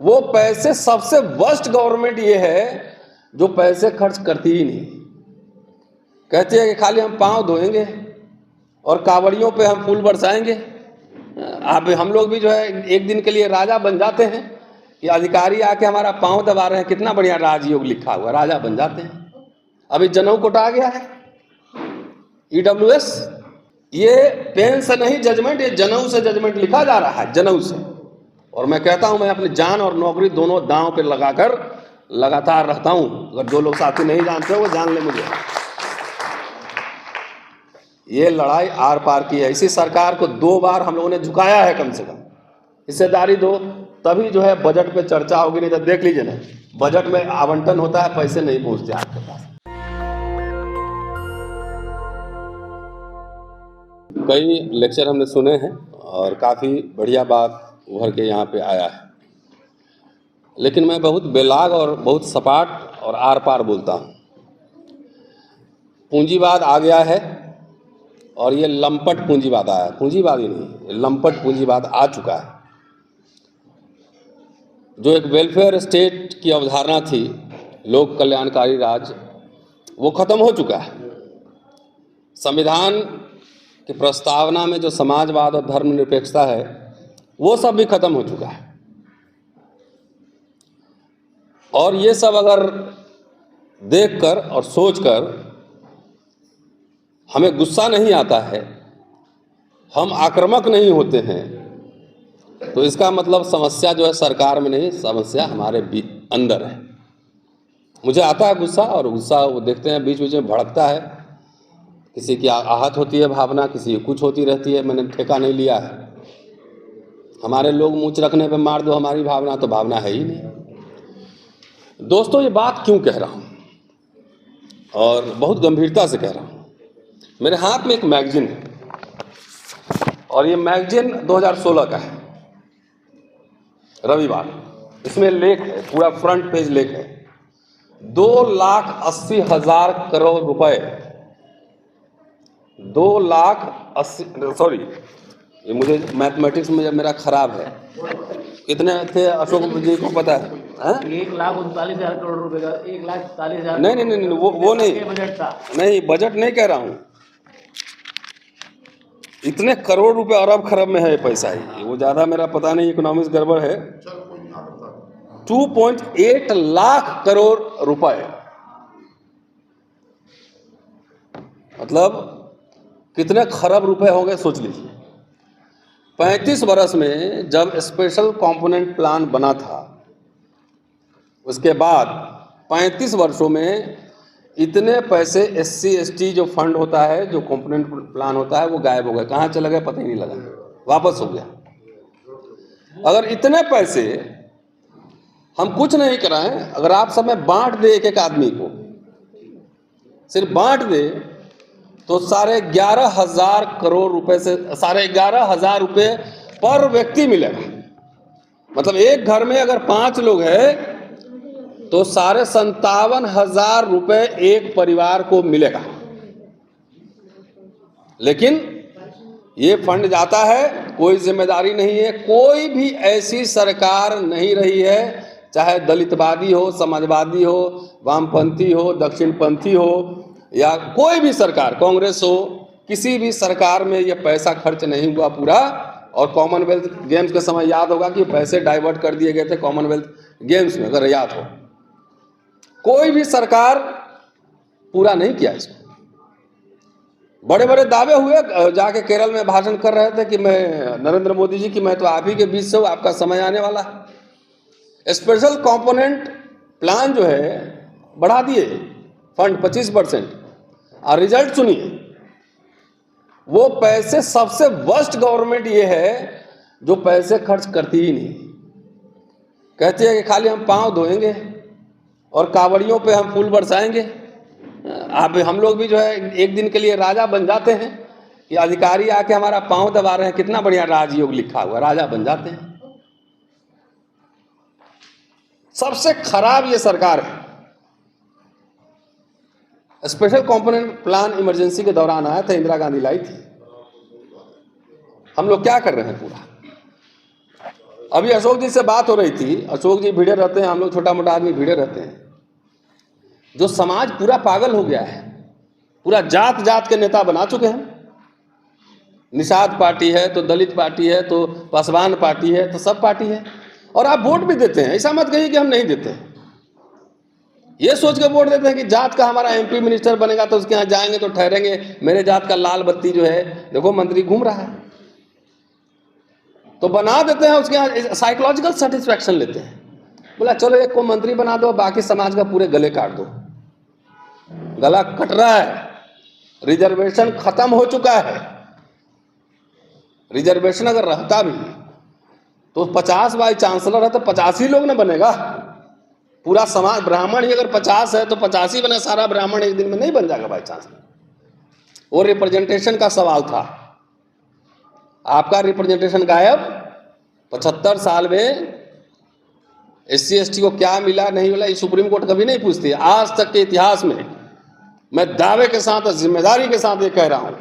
वो पैसे सबसे वर्स्ट गवर्नमेंट ये है जो पैसे खर्च करती ही नहीं। कहती है कि खाली हम पाँव धोएंगे और कावड़ियों पे हम फूल बरसाएंगे। अब हम लोग भी जो है एक दिन के लिए राजा बन जाते हैं कि अधिकारी आके हमारा पाँव दबा रहे हैं, कितना बढ़िया राजयोग लिखा हुआ, राजा बन जाते हैं। अभी जनेऊ कोटा आ गया है, EWS, ये पेन से नहीं जजमेंट, ये जनेऊ से जजमेंट लिखा जा रहा है, जनेऊ से। और मैं कहता हूं मैं अपनी जान और नौकरी दोनों दांव पे लगाकर लगातार रहता हूं। अगर जो लोग साथी नहीं जानते वो जान ले मुझे। ये लड़ाई आर पार की है। इसी सरकार को 2 बार हम लोगों ने झुकाया है, कम से कम हिस्सेदारी दो, तभी जो है बजट पे चर्चा होगी। नहीं तो देख लीजिए ना, बजट में आवंटन होता है, पैसे नहीं पहुंचते आपके पास। कई लेक्चर हमने सुने हैं और काफ़ी बढ़िया बात उभर के यहाँ पे आया है, लेकिन मैं बहुत बेलाग और बहुत सपाट और आर पार बोलता हूँ। पूंजीवाद आ गया है और ये लंपट पूंजीवाद आया है। पूंजीवाद ही नहीं, लंपट पूंजीवाद आ चुका है। जो एक वेलफेयर स्टेट की अवधारणा थी, लोक कल्याणकारी राज, वो खत्म हो चुका है। संविधान की प्रस्तावना में जो समाजवाद और धर्मनिरपेक्षता है, वो सब भी खत्म हो चुका है। और ये सब अगर देखकर और सोचकर हमें गुस्सा नहीं आता है, हम आक्रामक नहीं होते हैं, तो इसका मतलब समस्या जो है सरकार में नहीं, समस्या हमारे अंदर है। मुझे आता है गुस्सा, और गुस्सा वो देखते हैं बीच बीच में भड़कता है। किसी की आहत होती है भावना, किसी की कुछ होती रहती है, मैंने ठेका नहीं लिया है। हमारे लोग मूंछ रखने पे मार दो हमारी भावना, तो भावना है ही नहीं। दोस्तों, ये बात क्यों कह रहा हूँ और बहुत गंभीरता से कह रहा हूँ। मेरे हाथ में एक मैगजीन है और ये मैगजीन 2016 का है, रविवार। इसमें लेख है, पूरा फ्रंट पेज लेख है। 2,80,000 करोड़ रुपए, 2,80,000, सॉरी ये मुझे मैथमेटिक्स में मेरा खराब है। कितने थे अशोक जी को पता है? 1,39,000 करोड़ रुपए का, 1,40,000। नहीं, वो नहीं, बजट था। नहीं, बजट नहीं कह रहा हूँ। इतने करोड़ रुपए, अरब खरब में है पैसा ही, वो ज़्यादा मेरा पता नहीं, इकोनॉमिक्स गड़बड़ है। 2.8 लाख करोड़ रुपए, मतलब कितने खरब रुपए हो गए, सोच लीजिए। 35 वर्ष में जब स्पेशल कंपोनेंट प्लान बना था, उसके बाद 35 वर्षों में इतने पैसे SC ST जो फंड होता है, जो कंपोनेंट प्लान होता है, वो गायब हो गए। कहाँ चले गए पता ही नहीं लगा, वापस हो गया। अगर इतने पैसे हम कुछ नहीं कराएं, अगर आप सब में बांट दे, एक एक आदमी को सिर्फ बांट दे, तो 11,500 करोड़ रुपए से 11,500 रुपये पर व्यक्ति मिलेगा। मतलब एक घर में अगर 5 लोग हैं तो 57,500 रुपये एक परिवार को मिलेगा। लेकिन ये फंड जाता है, कोई जिम्मेदारी नहीं है। कोई भी ऐसी सरकार नहीं रही है, चाहे दलितवादी हो, समाजवादी हो, वामपंथी हो, दक्षिणपंथी हो, या कोई भी सरकार, कांग्रेस हो, किसी भी सरकार में ये पैसा खर्च नहीं हुआ पूरा। और कॉमनवेल्थ गेम्स के समय याद होगा कि पैसे डाइवर्ट कर दिए गए थे कॉमनवेल्थ गेम्स में, अगर याद हो। कोई भी सरकार पूरा नहीं किया इसको। बड़े बड़े दावे हुए, जाके केरल में भाषण कर रहे थे कि मैं, नरेंद्र मोदी जी, कि मैं तो आप ही के बीच से हूँ, आपका समय आने वाला है। स्पेशल कंपोनेंट प्लान जो है बढ़ा दिए फंड 25%, और रिजल्ट सुनिए, वो पैसे, सबसे वर्स्ट गवर्नमेंट ये है जो पैसे खर्च करती ही नहीं। कहती है कि खाली हम पाँव धोएंगे और कावड़ियों पे हम फूल बरसाएंगे। अब हम लोग भी जो है एक दिन के लिए राजा बन जाते हैं कि अधिकारी आके हमारा पाँव दबा रहे हैं, कितना बढ़िया राजयोग लिखा हुआ, राजा बन जाते हैं। सबसे खराब ये सरकार है। स्पेशल कंपोनेंट प्लान इमरजेंसी के दौरान आया था, इंदिरा गांधी लाई थी। हम लोग क्या कर रहे हैं पूरा? अभी अशोक जी से बात हो रही थी, अशोक जी भिड़े रहते हैं, हम लोग छोटा मोटा आदमी भिड़े रहते हैं। जो समाज पूरा पागल हो गया है, पूरा जात जात के नेता बना चुके हैं। निषाद पार्टी है तो दलित पार्टी है तो पासवान पार्टी है तो सब पार्टी है, और आप वोट भी देते हैं। ऐसा मत कहिए कि हम नहीं देते, ये सोच के वोट देते हैं कि जात का हमारा एमपी मिनिस्टर बनेगा तो उसके यहाँ जाएंगे तो ठहरेंगे, मेरे जात का लाल बत्ती जो है देखो मंत्री घूम रहा है, तो बना देते हैं। उसके यहाँ साइकोलॉजिकल सेटिस्फैक्शन लेते हैं। बोला चलो एक को मंत्री बना दो, बाकी समाज का पूरे गले काट दो। गला कट रहा है, रिजर्वेशन खत्म हो चुका है। रिजर्वेशन अगर रहता भी तो 50 वाइस चांसलर है तो 85 लोग ना बनेगा। पूरा समाज ब्राह्मण ही अगर 50 है तो 85 ही बने, सारा ब्राह्मण एक दिन में नहीं बन जाएगा वाइस चांसलर। वो रिप्रेजेंटेशन का सवाल था, आपका रिप्रेजेंटेशन गायब। 75 साल में SC ST को क्या मिला नहीं मिला ये सुप्रीम कोर्ट कभी नहीं पूछती। आज तक के इतिहास में मैं दावे के साथ और जिम्मेदारी के साथ ये कह रहा हूं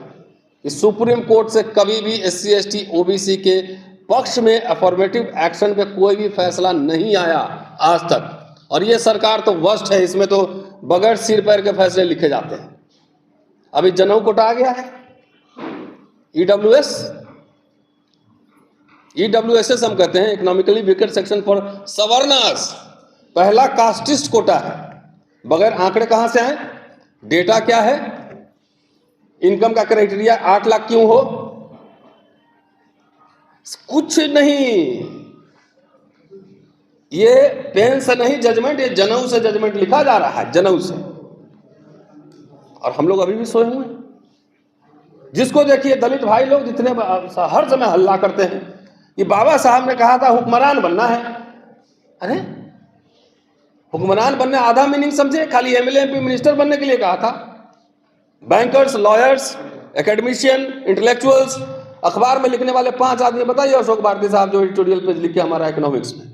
कि सुप्रीम कोर्ट से कभी भी SC ST OBC के पक्ष में अफर्मेटिव एक्शन पे कोई भी फैसला नहीं आया आज तक। और ये सरकार तो वर्स्ट है, इसमें तो बगैर सिर पैर के फैसले लिखे जाते हैं। अभी जनेऊ कोटा आ गया है, EWS हम कहते हैं, इकोनॉमिकली वीकर सेक्शन फॉर सवर्णस। पहला कास्टिस्ट कोटा है। बगैर आंकड़े कहां से आए, डेटा क्या है, इनकम का क्राइटेरिया 8 लाख क्यों हो, कुछ नहीं। ये पेन से नहीं जजमेंट, ये जनेऊ से जजमेंट लिखा जा रहा है, जनेऊ से। और हम लोग अभी भी सोए हुए हैं। जिसको देखिए दलित भाई लोग जितने हर समय हल्ला करते हैं कि बाबा साहब ने कहा था हुक्मरान बनना है। अरे हुक्मरान बनने आधा मीनिंग समझे, खाली MLA MP मिनिस्टर बनने के लिए कहा था। बैंकर्स, लॉयर्स, एकेडमिशियन, इंटेलेक्चुअल्स, अखबार में लिखने वाले 5 आदमी बताइए। अशोक भारती साहब जो एडिटोरियल पेज लिखे हमारा इकोनॉमिक्स में,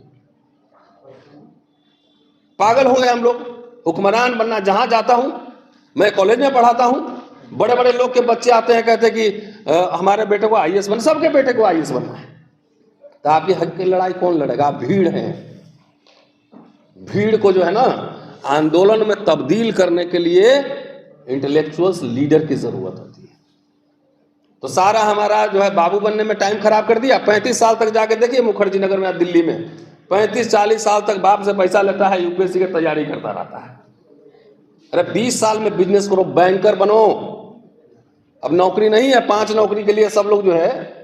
पागल हो गए हम लोग। हुक्मरान बनना, जहां जाता हूं मैं, कॉलेज में पढ़ाता हूं, बड़े बड़े लोग के बच्चे आते हैं, कहते हैं कि हमारे बेटे को IAS बनना, सबके बेटे को IAS बनना है। तो आपकी हक की लड़ाई कौन लड़ेगा? भीड़ है। भीड़ को जो है ना आंदोलन में तब्दील करने के लिए इंटेलेक्चुअल्स लीडर की जरूरत होती है। तो सारा हमारा जो है बाबू बनने में टाइम खराब कर दिया। 35 साल तक जाके देखिए मुखर्जी नगर में, दिल्ली में 35-40 साल तक बाप से पैसा लेता है, UPSC की तैयारी करता रहता है। अरे 20 साल में बिजनेस करो, बैंकर बनो। अब नौकरी नहीं है, 5 नौकरी के लिए सब लोग जो है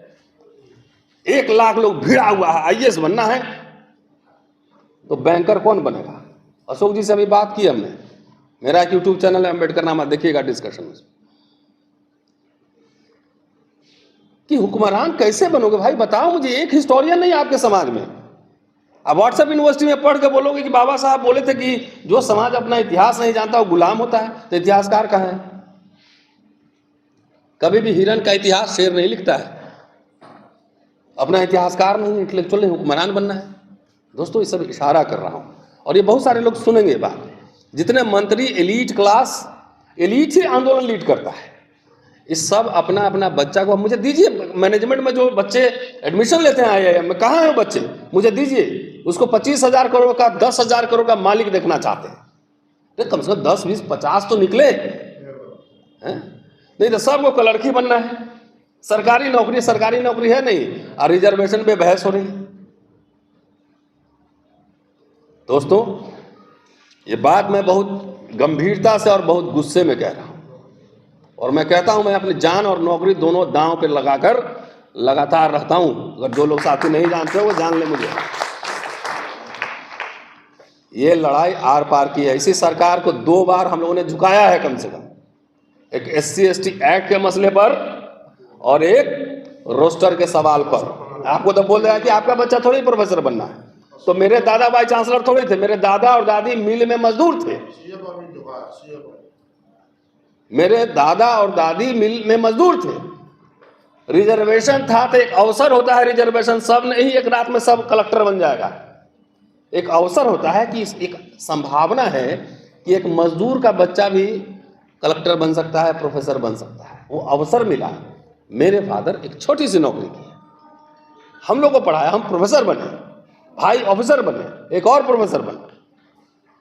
1 लाख लोग भिड़ा हुआ है। IAS बनना है तो बैंकर कौन बनेगा? अशोक जी से अभी बात की हमने, मेरा एक YouTube चैनल है अम्बेडकर नामा, देखिएगा डिस्कशन में, कि हुक्मरान कैसे बनोगे भाई बताओ मुझे। एक हिस्टोरियन नहीं आपके समाज में। अब व्हाट्सएप यूनिवर्सिटी में पढ़ के बोलोगे कि बाबा साहब बोले थे कि जो समाज अपना इतिहास नहीं जानता वो गुलाम होता है, तो इतिहासकार कहाँ है? कभी भी हिरन का इतिहास शेर नहीं लिखता है। अपना इतिहासकार नहीं, इंटेलेक्चुअल नहीं, हुक्मरान बनना है। दोस्तों ये सब इशारा कर रहा हूं, और ये बहुत सारे लोग सुनेंगे बात। जितने मंत्री, एलीट क्लास, एलीट ही आंदोलन लीड करता है। इस सब अपना अपना बच्चा को मुझे दीजिए। मैनेजमेंट में जो बच्चे एडमिशन लेते हैं IIM में, कहाँ हैं बच्चे? मुझे दीजिए। उसको 25,000 करोड़ का, 10,000 करोड़ का मालिक देखना चाहते हैं। तो कम से कम 10, 20, 50 तो निकले हैं? नहीं तो सबको क्लर्की बनना है। सरकारी नौकरी है नहीं, और रिजर्वेशन पे बहस हो रही है। दोस्तों ये बात मैं बहुत गंभीरता से और बहुत गुस्से में कह रहा हूं, और मैं कहता हूं मैं अपनी जान और नौकरी दोनों दांव पे लगाकर लगातार रहता हूं। अगर जो लोग साथी नहीं जानते हो वो जान ले मुझे। ये लड़ाई आर पार की है। इसी सरकार को 2 बार हम लोगों ने झुकाया है, कम से कम एक SC ST एक्ट के मसले पर और एक रोस्टर के सवाल पर। आपको तो बोल रहा है कि आपका बच्चा थोड़ी प्रोफेसर बनना है, तो मेरे दादा वाइस चांसलर थोड़े थे। मेरे दादा और दादी मिल में मजदूर थे। मेरे दादा और दादी मिल में मजदूर थे। रिजर्वेशन था तो एक अवसर होता है। रिजर्वेशन सब नहीं एक रात में सब कलेक्टर बन जाएगा। एक अवसर होता है कि एक संभावना है कि एक मजदूर का बच्चा भी कलेक्टर बन सकता है, प्रोफेसर बन सकता है। वो अवसर मिला। मेरे फादर एक छोटी सी नौकरी की, हम लोग को पढ़ाया, हम प्रोफेसर बने, भाई ऑफिसर बने, एक और प्रोफेसर बने।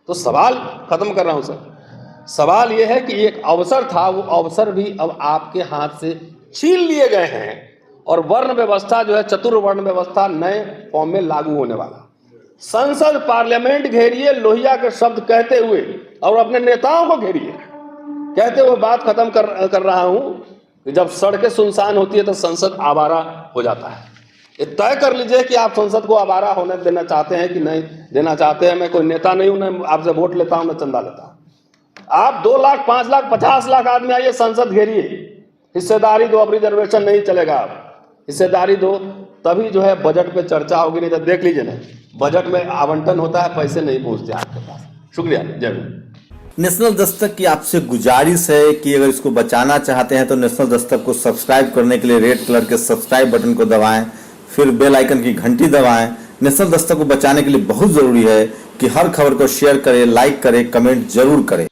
तो सवाल खत्म कर रहा हूं सर, सवाल यह है कि एक अवसर था, वो अवसर भी अब आपके हाथ से छीन लिए गए हैं और वर्ण व्यवस्था जो है, चतुर्वर्ण व्यवस्था नए फॉर्म में लागू होने वाला। संसद पार्लियामेंट घेरिए लोहिया के शब्द कहते हुए और अपने नेताओं को घेरिए कहते हुए बात खत्म कर रहा हूं कि जब सड़कें सुनसान होती है तो संसद आवारा हो जाता है। ये तय कर लीजिए कि आप संसद को आवारा होने देना चाहते हैं कि नहीं देना चाहते हैं। मैं कोई नेता नहीं हूं, न आपसे वोट लेता हूं, न चंदा लेता हूं। आप 2 लाख 5 लाख 50 लाख आदमी आइए, संसद घेरिए, हिस्सेदारी दो, अब रिजर्वेशन नहीं चलेगा। अब हिस्सेदारी दो, तभी जो है बजट पे चर्चा होगी। नहीं तो देख लीजिए ना, बजट में आवंटन होता है, पैसे नहीं पहुंचते आपके पास। शुक्रिया, जय हिंद। नेशनल दस्तक की आपसे गुजारिश है कि अगर इसको बचाना चाहते हैं तो नेशनल दस्तक को सब्सक्राइब करने के लिए रेड कलर के सब्सक्राइब बटन को दबाएं, फिर बेल आइकन की घंटी दबाएं। नेशनल दस्तक को बचाने के लिए बहुत जरूरी है कि हर खबर को शेयर करें, लाइक करें, कमेंट जरूर करें।